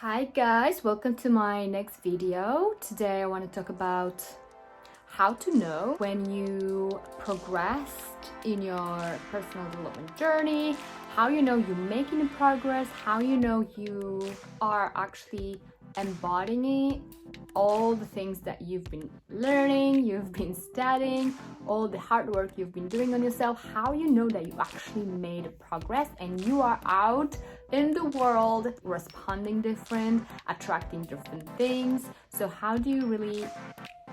Hi guys, welcome to my next video. Today I want to talk about how to know when you progressed in your personal development journey, how you know you're making progress, how you know you are actually embodying all the things that you've been learning, you've been studying, all the hard work you've been doing on yourself, how you know that you actually made progress and you are out in the world responding different, attracting different things. So how do you really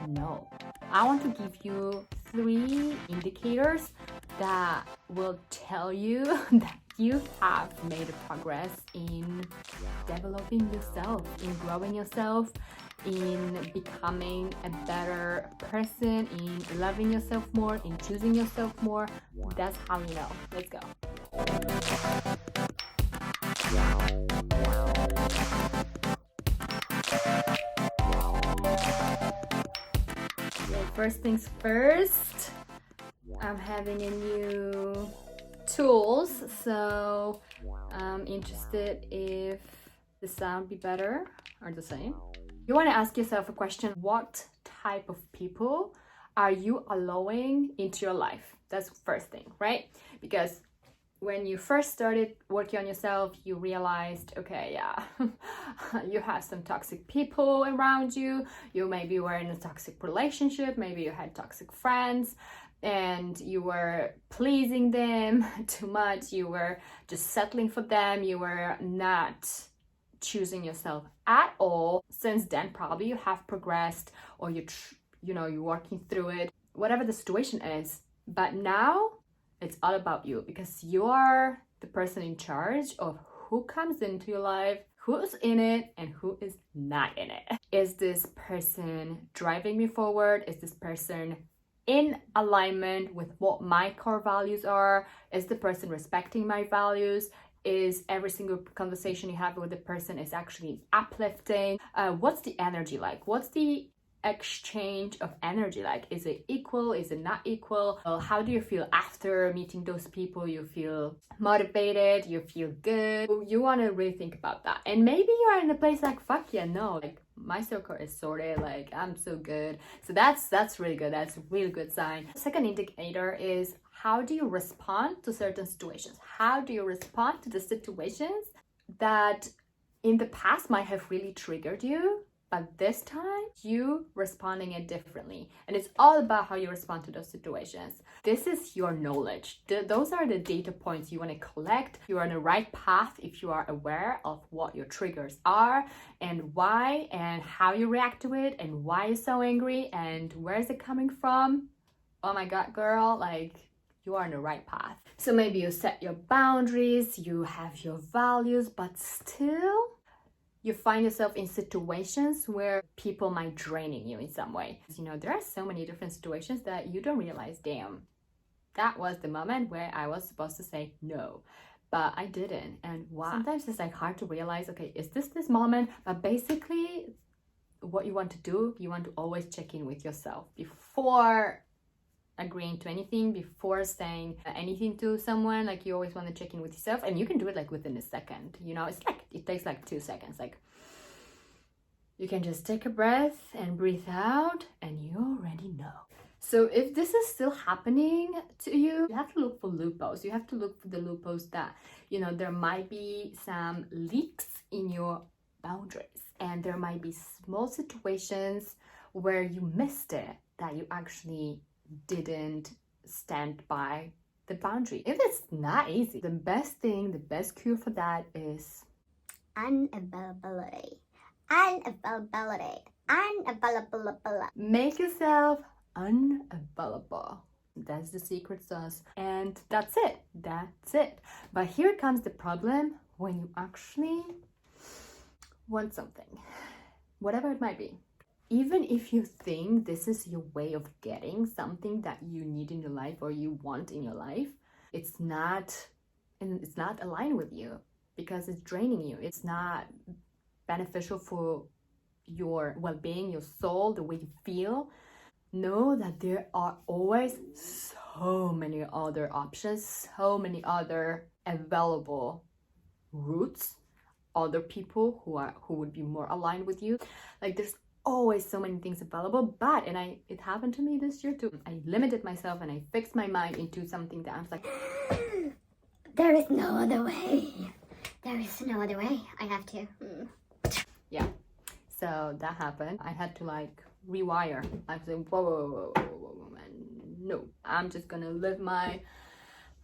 know? I want to give you 3 indicators that will tell you that you have made a progress in developing yourself, in growing yourself, in becoming a better person, in loving yourself more, in choosing yourself more. That's how you know. Let's go. First things first, I'm having a new tools, so I'm interested if the sound be better or the same. You want to ask yourself a question: what type of people are you allowing into your life? That's the first thing, right? Because when you first started working on yourself, you realized, okay, yeah, you have some toxic people around you. You maybe were in a toxic relationship, maybe you had toxic friends, and you were pleasing them too much. You were just settling for them. You were not choosing yourself at all. Since then, probably you have progressed, or you're working through it, whatever the situation is. But now it's all about you, because you are the person in charge of who comes into your life, who's in it, and who is not in it. Is this person driving me forward? Is this person in alignment with what my core values are? Is the person respecting my values? Is every single conversation you have with the person is actually uplifting? What's the energy like? What's the exchange of energy like? Is it equal? Is it not equal? Well, how do you feel after meeting those people? You feel motivated, you feel good. You want to really think about that. And maybe you are in a place like, fuck yeah, no, like my circle is sorted, like I'm so good. So that's really good. That's a really good sign. Second indicator is, how do you respond to certain situations? How do you respond to the situations that in the past might have really triggered you, but this time you responding it differently? And it's all about how you respond to those situations. This is your knowledge. Those are the data points you want to collect. You're on the right path if you are aware of what your triggers are and why, and how you react to it, and why you're so angry, and where is it coming from. Oh my god, girl, like you are on the right path. So maybe you set your boundaries, you have your values, but still you find yourself in situations where people might draining you in some way. There are so many different situations that you don't realize, damn, that was the moment where I was supposed to say no, but I didn't. And why? Sometimes it's like hard to realize, okay, is this moment? But basically what you want to do, you want to always check in with yourself before agreeing to anything, before saying anything to someone. Like, you always want to check in with yourself, and you can do it like within a second. It's like it takes like 2 seconds. Like, you can just take a breath and breathe out, and you already know. So if this is still happening to you, you have to look for loopholes. You have to look for the loopholes that there might be some leaks in your boundaries, and there might be small situations where you missed it, that you actually didn't stand by the boundary. If it's not easy, the best cure for that is unavailability. Make yourself unavailable. That's the secret sauce, and that's it. But here comes the problem: when you actually want something, whatever it might be. Even if you think this is your way of getting something that you need in your life or you want in your life, it's not aligned with you, because it's draining you. It's not beneficial for your well-being, your soul, the way you feel. Know that there are always so many other options, so many other available routes other people who would be more aligned with you. Like there's always so many things available, but it happened to me this year too. I limited myself and I fixed my mind into something that I was like, there is no other way. There is no other way. I have to. Yeah. So that happened. I had to like rewire. I was like, whoa, man. No, I'm just gonna live my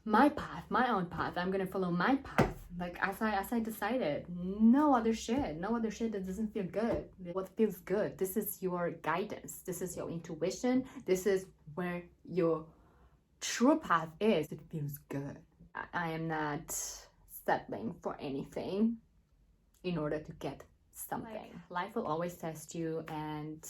path, my own path. I'm gonna follow my path. Like as I decided, no other shit that doesn't feel good. What feels good? This is your guidance. This is your intuition. This is where your true path is. It feels good. I am not settling for anything in order to get something. Life will always test you, and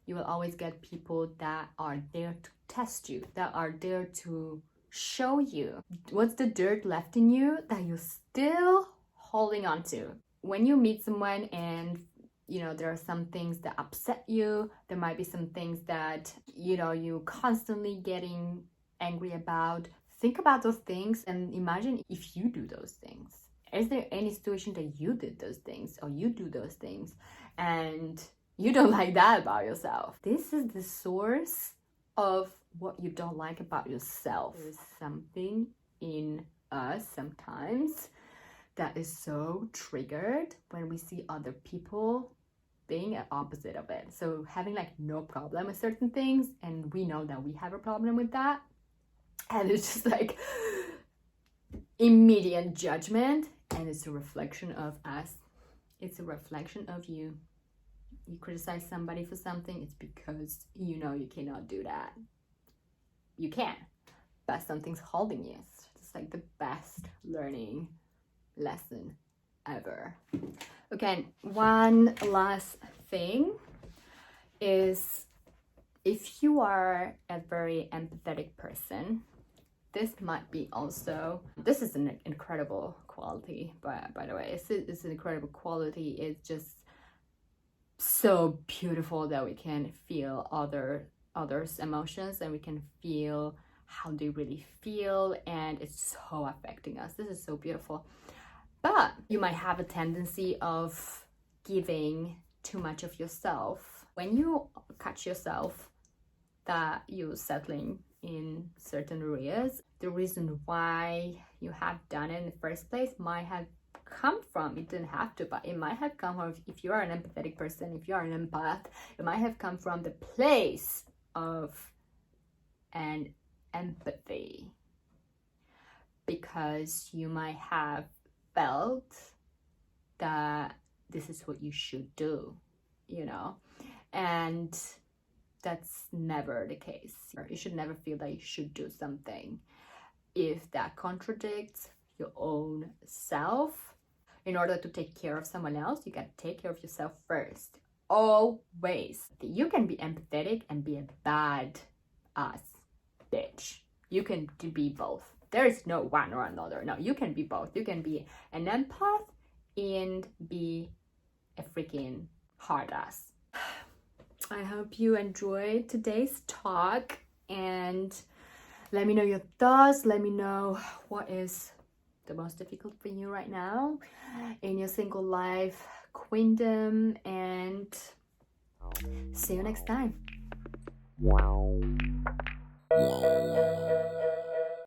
you will always get people that are there to test you, that are there to show you what's the dirt left in you that you're still holding on to. When you meet someone and there are some things that upset you, there might be some things that you constantly getting angry about. Think about those things and imagine if you do those things. Is there any situation that you did those things or you do those things and you don't like that about yourself? This is the source of what you don't like about yourself. There's something in us sometimes that is so triggered when we see other people being an opposite of it. So having like no problem with certain things, and we know that we have a problem with that, and it's just like immediate judgment, and it's a reflection of us. It's a reflection of you. You criticize somebody for something, it's because you cannot do that. You can, but something's holding you. It's just like the best learning lesson ever. Okay, one last thing is, if you are a very empathetic person, this might be also, this is an incredible quality, by the way. It's an incredible quality. It's just so beautiful that we can feel others' emotions, and we can feel how they really feel, and it's so affecting us. This is so beautiful. But you might have a tendency of giving too much of yourself. When you catch yourself that you're settling in certain areas, the reason why you have done it in the first place might have come from, it didn't have to, but it might have come from, if you are an empathetic person, if you are an empath, it might have come from the place of an empathy, because you might have felt that this is what you should do, and that's never the case. You should never feel that you should do something if that contradicts your own self. In order to take care of someone else, you gotta take care of yourself first. Always. You can be empathetic and be a bad ass bitch. You can be both. There is no one or another. No, you can be both. You can be an empath and be a freaking hard ass. I hope you enjoyed today's talk, and let me know your thoughts. Let me know what is the most difficult for you right now in your single life queendom, and see you next time.